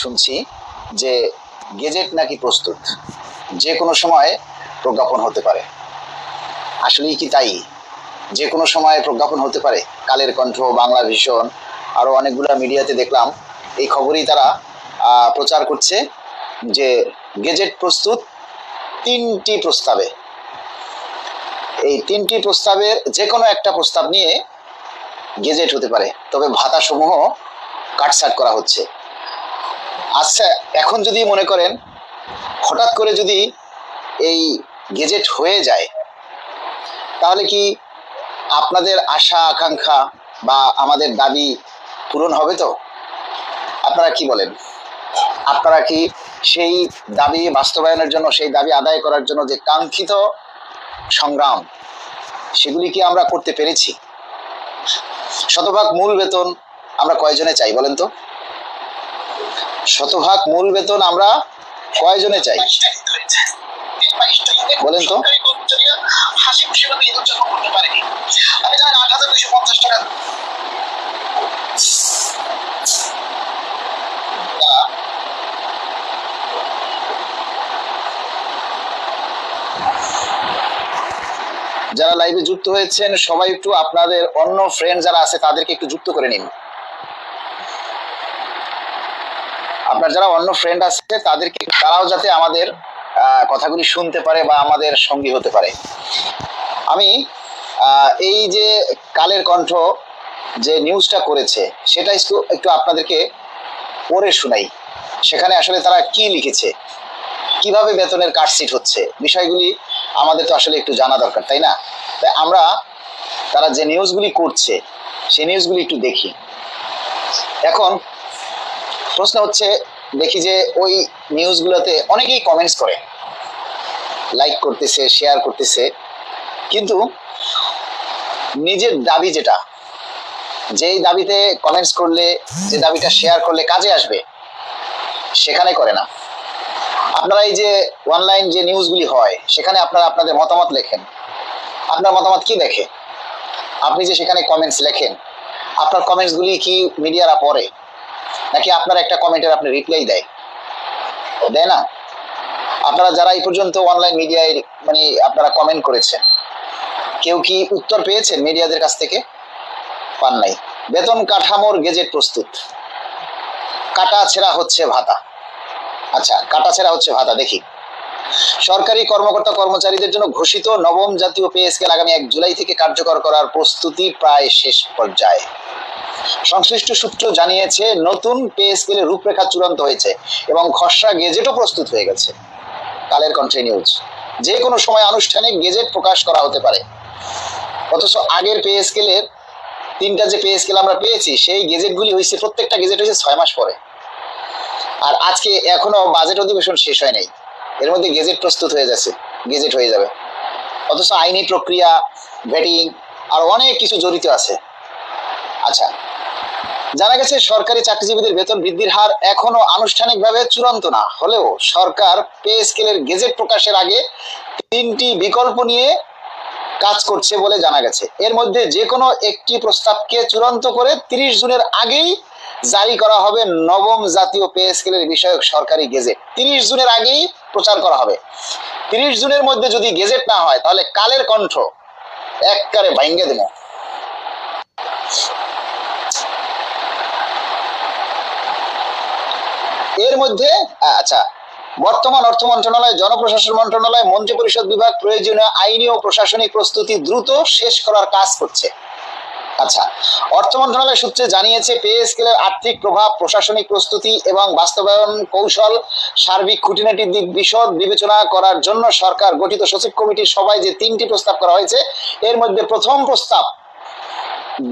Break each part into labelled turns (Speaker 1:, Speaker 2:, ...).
Speaker 1: শুনছি যে গেজেট নাকি প্রস্তুত, যে কোনো সময় প্রজ্ঞাপন হতে পারে। আসলেই কি তাই? যে কোনো সময় প্রজ্ঞাপন হতে পারে? কালের কণ্ঠ, বাংলা ভিশন, আরো অনেকগুলো মিডিয়াতে দেখলাম এই খবরই তারা প্রচার করছে যে গেজেট প্রস্তুত 3টি প্রস্তাবে। এই 3টি প্রস্তাবের যে কোনো একটা প্রস্তাব নিয়ে গেজেট হতে পারে, তবে ভাতা সমূহ কাটছাট করা হচ্ছে। আচ্ছা, এখন যদি মনে করেন হঠাৎ করে যদি এই গেজেট হয়ে যায়, তাহলে কি আপনাদের আশা আকাঙ্ক্ষা বা আমাদের দাবি পূরণ হবে? তো আপনারা কি বলেন? আপনারা কি সেই দাবি বাস্তবায়নের জন্য, সেই দাবি আদায় করার জন্য যে কাঙ্ক্ষিত সংগ্রাম, সেগুলি কি আমরা করতে পেরেছি? শতভাগ মূল বেতন আমরা কয়জনে চাই বলেন তো? শতভাগ মূল বেতন আমরা কয়জনে চাই বলেন তো? যারা লাইভে যুক্ত হয়েছেন সবাই একটু আপনাদের অন্য ফ্রেন্ড যারা আছে তাদেরকে একটু যুক্ত করে নিন। আপনার যারা অন্য ফ্রেন্ড আছে তাদেরকে, তারাও যাতে আমাদের কথাগুলি শুনতে পারে বা আমাদের সঙ্গী হতে পারে। আমি এই যে কালের কণ্ঠ যে নিউজটা করেছে সেটা একটু আপনাদেরকে পড়ে শোনাই। সেখানে আসলে তারা কি লিখেছে, কিভাবে বেতনের কাটছিট হচ্ছে, বিষয়গুলি আমাদের তো আসলে একটু জানা দরকার, তাই না? তাই আমরা তারা যে নিউজগুলি করছে সেই নিউজগুলি একটু দেখি। এখন প্রশ্ন হচ্ছে, দেখি যে ওই নিউজগুলোতে অনেকেই কমেন্টস করে, লাইক করতেছে, শেয়ার করতেছে, কিন্তু নিজের দাবি যেটা, যেই দাবিতে কমেন্টস করলে, যে দাবিটা শেয়ার করলে কাজে আসবে, সেখানে করে না। আপনারা এই যে অনলাইন যে নিউজগুলি হয় সেখানে আপনারা আপনাদের মতামত লেখেন। আপনার মতামত কি দেখে? আপনি যে সেখানে কমেন্টস লেখেন, আপনার কমেন্টসগুলি কি মিডিয়ারা পড়ে, নাকি আপনার একটা কমেন্টের আপনি রিপ্লাই দেয় না? আপনারা যারা এই পর্যন্ত অনলাইন মিডিয়ায় মানে আপনারা কমেন্ট করেছেন, কেউ কি উত্তর পেয়েছেন মিডিয়াদের কাছ থেকে? পান নাই। বেতন কাঠামোর গেজেট প্রস্তুত, কাটা ছেঁড়া হচ্ছে ভাতা। আচ্ছা, কাটা ছেঁড়া হচ্ছে ভাতা। দেখি, সরকারি কর্মকর্তা কর্মচারীদের জন্য ঘোষিত নবম জাতীয় পে স্কেল আগামী 1 জুলাই থেকে কার্যকর করার প্রস্তুতি প্রায় শেষ পর্যায়ে। সংশ্লিষ্ট সূত্র জানিয়েছে নতুন পে স্কেলের রূপরেখা চূড়ান্ত হয়েছে এবং খসড়া গেজেটও প্রস্তুত হয়ে গেছে। কালের কণ্ঠে নিউজ, যে কোনো সময় আনুষ্ঠানিক গেজেট প্রকাশ করা হতে পারে। অথচ আগের পে স্কেলের 3টা যে পে স্কেল আমরা পেয়েছি সেই গেজেটগুলি হয়েছে, প্রত্যেকটা গেজেট হয়েছে 6 মাস পরে। আর আজকে এখনো বাজেট অধিবেশন শেষ হয় নাই, এর মধ্যে গেজেট প্রস্তুত হয়ে যাচ্ছে, গেজেট হয়ে যাবে। অথচ আইনি প্রক্রিয়া, ভেটিং আর অনেক কিছু জড়িত আছে। আচ্ছা, জানা গেছে সরকারি চাকরিজীবীদের বেতন বৃদ্ধির হার এখনো আনুষ্ঠানিকভাবে চূড়ান্ত না হলেও সরকার পে স্কেলের গেজেট প্রকাশের আগে 3টি বিকল্প নিয়ে কাজ করছে বলে জানা গেছে। এর মধ্যে যে কোনো একটি প্রস্তাবকে চূড়ান্ত করে 30 জুনের আগেই জারি করা হবে নবম জাতীয় পে স্কেলের বিষয়ক সরকারি গেজেট। 30 জুনের আগেই প্রচার করা হবে। 30 জুনের মধ্যে যদি গেজেট না হয় তাহলে কালের কণ্ঠ একবারে ভাঙ্গে দেব। এর মধ্যে আচ্ছা, বর্তমান অর্থ মন্ত্রণালয়, জনপ্রশাসন মন্ত্রণালয়, মন্ত্রিপরিষদ বিভাগ প্রয়োজনীয় আইনি ও প্রশাসনিক প্রস্তুতি দ্রুত শেষ করার কাজ করছে। আচ্ছা, অর্থ মন্ত্রণালয় সূত্রে জানিয়েছে পে স্কেলের আর্থিক প্রভাব, প্রশাসনিক প্রস্তুতি এবং বাস্তবায়ন কৌশল, সার্বিক খুঁটিনাটির দিক বিশদ বিবেচনা করার জন্য সরকার গঠিত সচিব কমিটির সভায় যে 3টি প্রস্তাব করা হয়েছে, এর মধ্যে প্রথম প্রস্তাব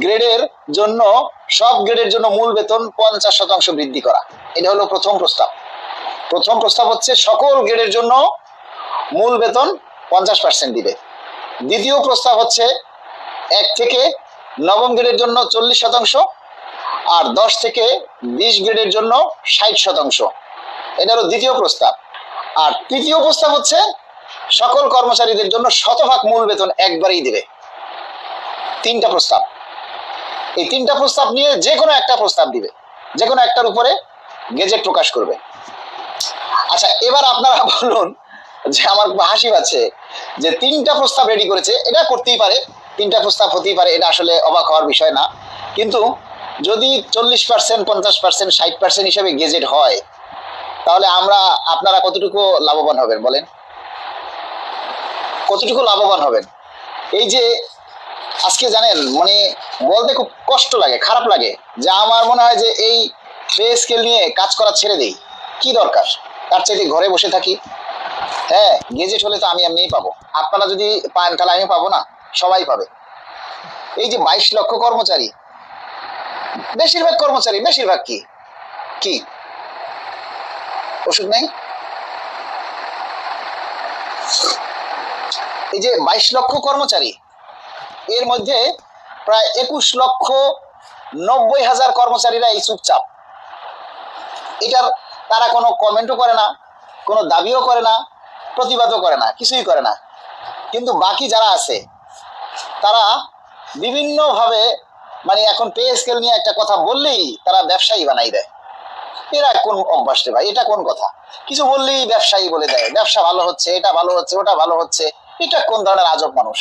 Speaker 1: গ্রেডের জন্য, সব গ্রেডের জন্য মূল বেতন 50% বৃদ্ধি করা। এটা হলো প্রথম প্রস্তাব। প্রথম প্রস্তাব হচ্ছে সকল গ্রেডের জন্য মূল বেতন 50% দিবে। দ্বিতীয় প্রস্তাব হচ্ছে 1 থেকে 9 গ্রেডের জন্য 40% আর 10 থেকে 20 গ্রেডের জন্য 60%। এটা হলো দ্বিতীয় প্রস্তাব। আর তৃতীয় প্রস্তাব হচ্ছে সকল কর্মচারীদের জন্য শতভাগ মূল বেতন একবারেই দেবে। 3টা প্রস্তাব। এই 3টা প্রস্তাব নিয়ে যে কোনো একটা প্রস্তাব দিবে, যে কোনো একটার উপরে গেজেট প্রকাশ করবে। আচ্ছা, এবার আপনারা বলুন যে আমার হাসি পাচ্ছে যে 3টা প্রস্তাব রেডি করেছে, এটা করতেই পারে, 3টা প্রস্তাব হতেই পারে, এটা আসলে অবাক হওয়ার বিষয় না। কিন্তু যদি 40%, 50%, 60% হিসেবে গেজেট হয়, তাহলে আপনারা কতটুকু লাভবান হবেন বলেন? কতটুকু লাভবান হবেন? এই যে আজকে জানেন, মানে বলতে খুব কষ্ট লাগে, খারাপ লাগে, যে আমার মনে হয় যে এই পে স্কেল নিয়ে কাজ করা ছেড়ে দেই, কি দরকার, তার চাইতে ঘরে বসে থাকি। হ্যাঁ, গেজেট হলে তো আমি এমনিই পাবো, আপনারা যদি পান তাহলে আমি পাবো না? সবাই পাবে। এই যে 22 লক্ষ কর্মচারী, বেশিরভাগ কর্মচারী, বেশিরভাগ কি কি ওষুধ নেই? এই যে 22 লক্ষ কর্মচারী, এর মধ্যে প্রায় 21,90,000 কর্মচারীরা এই চুপচাপ। এটার তারা কোনো কমেন্টও করে না, কোনো দাবিও করে না, প্রতিবাদও করে না, কিছুই করে না। কিন্তু বাকি যারা আছে তারা বিভিন্নভাবে, মানে এখন পে স্কেল নিয়ে একটা কথা বললেই তারা ব্যবসায়ী বানাই দেয়। এরা কোন অভ্যাস রে ভাই? এটা কোন কথা? কিছু বললেই ব্যবসায়ী বলে দেয়, ব্যবসা ভালো হচ্ছে, এটা ভালো হচ্ছে, ওটা ভালো হচ্ছে। এটা কোন ধরনের আজব মানুষ?